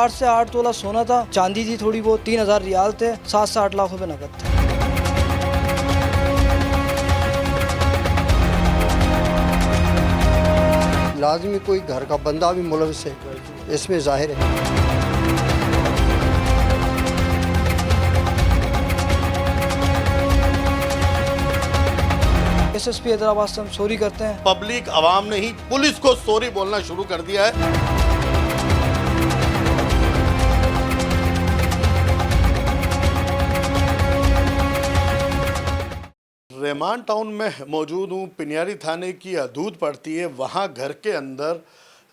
7 से 8 तोला सोना था, चांदी थी थोड़ी बहुत, 3,000 रियाल थे, 7 से 8 लाख रुपए नकद थे। लाजमी कोई घर का बंदा भी मुलविस है, इसमें जाहिर है। SSP हैदराबाद से हम सॉरी करते हैं। पब्लिक आवाम ने ही पुलिस को सॉरी बोलना शुरू कर दिया है। रेमान टाउन में मौजूद हूँ। पिनियारी थाने की हदूद पड़ती है। वहाँ घर के अंदर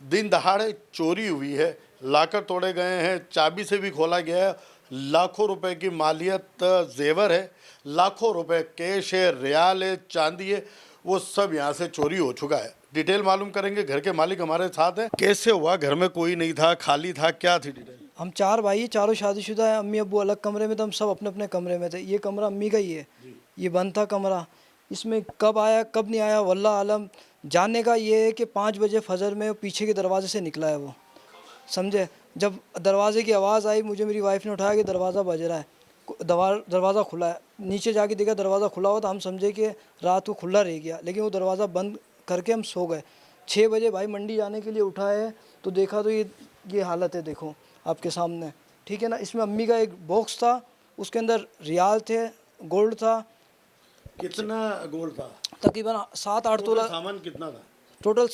दिन दहाड़े चोरी हुई है, लाकर तोड़े गए हैं, चाबी से भी खोला गया है। लाखों रुपए की मालियत जेवर है, लाखों रुपए कैश है, रियाल है, चांदी है, वो सब यहाँ से चोरी हो चुका है। डिटेल मालूम करेंगे। घर के मालिक हमारे साथ हैं। कैसे हुआ? घर में कोई नहीं था, खाली था, क्या थी डिटेल? हम 4 भाई, चारों शादीशुदा है। अम्मी अब्बू अलग कमरे में थे, हम सब अपने अपने कमरे में थे। ये कमरा अम्मी का ही है, ये बंद था कमरा। इसमें कब आया कब नहीं आया वल्लाह आलम। जानने का ये है कि 5 बजे फजर में पीछे के दरवाजे से निकला है वो, समझे। जब दरवाजे की आवाज़ आई, मुझे मेरी वाइफ ने उठाया कि दरवाज़ा बज रहा है, दरवाज़ा खुला है। नीचे जाके देखा दरवाज़ा खुला हुआ था। हम समझे कि रात को खुला रह गया, लेकिन वो दरवाज़ा बंद करके हम सो गए। 6 बजे भाई मंडी जाने के लिए उठा है तो देखा तो ये हालत है, देखो आपके सामने, ठीक है ना। इसमें अम्मी का एक बॉक्स था, उसके अंदर रियाल थे, गोल्ड था। कितना गोल्ड था? तकरीबन 7-8 तोला। सामान कितना था? टोटल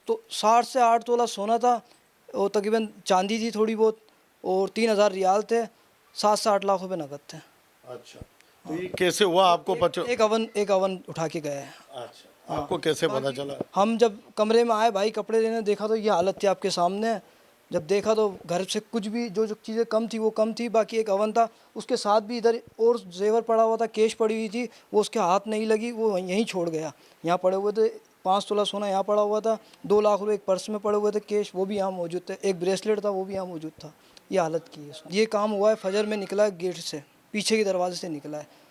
तो 60 से 8 तोला सोना था, और तकरीबन चांदी थी थोड़ी बहुत, और 3,000 रियाल थे, 7 से 8 लाख रुपए नकद थे। अच्छा, तो ये कैसे हुआ आपको पता? एक अवन उठा के गए हैं। अच्छा, आपको कैसे पता चला? हम जब कमरे में आए भाई कपड़े लेने, देखा तो ये हालत थी आपके सामने। जब देखा तो घर से कुछ भी जो चीज़ें कम थी वो कम थी, बाकी एक अवन था, उसके साथ भी इधर और जेवर पड़ा हुआ था, कैश पड़ी हुई थी, वो उसके हाथ नहीं लगी, वो यहीं छोड़ गया। यहाँ पड़े हुए थे 5 तोला सोना, यहाँ पड़ा हुआ था, 2 लाख रुपए एक पर्स में पड़े हुए थे कैश, वो भी यहाँ मौजूद थे, एक ब्रेसलेट था वो भी यहाँ मौजूद था। ये हालत की है। ये काम हुआ है फजर में, निकला है गेट से, पीछे के दरवाजे से निकला है।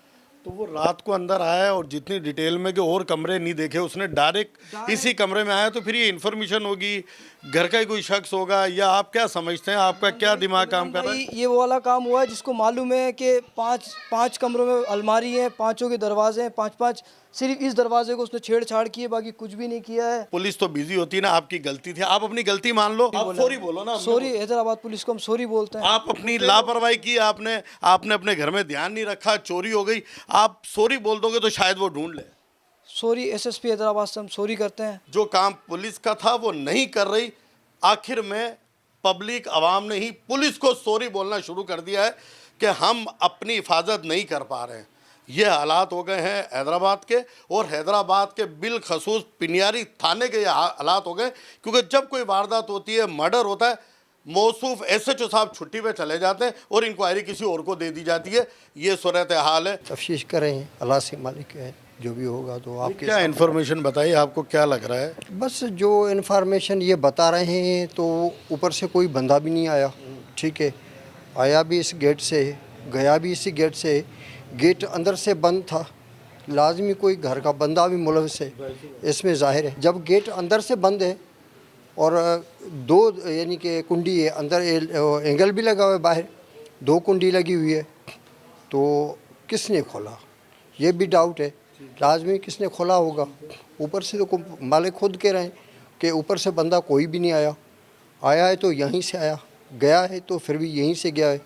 तो वो रात को अंदर आया और जितनी डिटेल में कि और कमरे नहीं देखे, उसने डायरेक्ट इसी कमरे में आया, तो फिर ये इन्फॉर्मेशन होगी, घर का ही कोई शख्स होगा, या आप क्या समझते हैं? आपका क्या दिमाग काम कर रहा है? ये वो वाला काम हुआ है जिसको मालूम है कि 5 कमरों में अलमारी है, 5 के दरवाजे हैं, 5 सिर्फ इस दरवाजे को उसने छेड़छाड़ की है, बाकी कुछ भी नहीं किया है। पुलिस तो बिजी होती है ना, आपकी गलती थी, आप अपनी गलती मान लो, आप सॉरी बोलो ना। सॉरी, हैदराबाद पुलिस को हम सॉरी बोलते हैं। आप अपनी लापरवाही की, आपने अपने घर में ध्यान नहीं रखा, चोरी हो गई, आप सॉरी बोल दोगे तो शायद वो ढूंढ ले। सॉरी, SSP हैदराबाद से हम सॉरी करते हैं। जो काम पुलिस का था वो नहीं कर रही, आखिर में पब्लिक आवाम ने ही पुलिस को सॉरी बोलना शुरू कर दिया है कि हम अपनी हिफाजत नहीं कर पा रहे हैं। ये हालात हो गए हैं हैदराबाद के, और हैदराबाद के बिलखसूस पिनियारी थाने के ये हालात हो गए, क्योंकि जब कोई वारदात होती है, मर्डर होता है, मौसूफ SHO साहब छुट्टी पे चले जाते हैं और इंक्वायरी किसी और को दे दी जाती है। ये सूरत हाल है। तफ्तीश करें, अल्लाह से मालिक है, जो भी होगा तो आपके क्या इन्फॉर्मेशन बताइए, आपको क्या लग रहा है? बस जो इन्फॉर्मेशन ये बता रहे हैं तो ऊपर से कोई बंदा भी नहीं आया, ठीक है। आया भी इस गेट से, गया भी इसी गेट से, गेट अंदर से बंद था। लाजमी कोई घर का बंदा भी मुलविस है, इसमें जाहिर है। जब गेट अंदर से बंद है और 2 यानी कि कुंडी है, अंदर एंगल भी लगा हुआ है, बाहर 2 कुंडी लगी हुई है, तो किसने खोला ये भी डाउट है। लाजमी किसने खोला होगा। ऊपर से तो मालिक खुद कह रहे हैं कि ऊपर से बंदा कोई भी नहीं आया। आया है तो यहीं से आया, गया है तो फिर भी यहीं से गया है।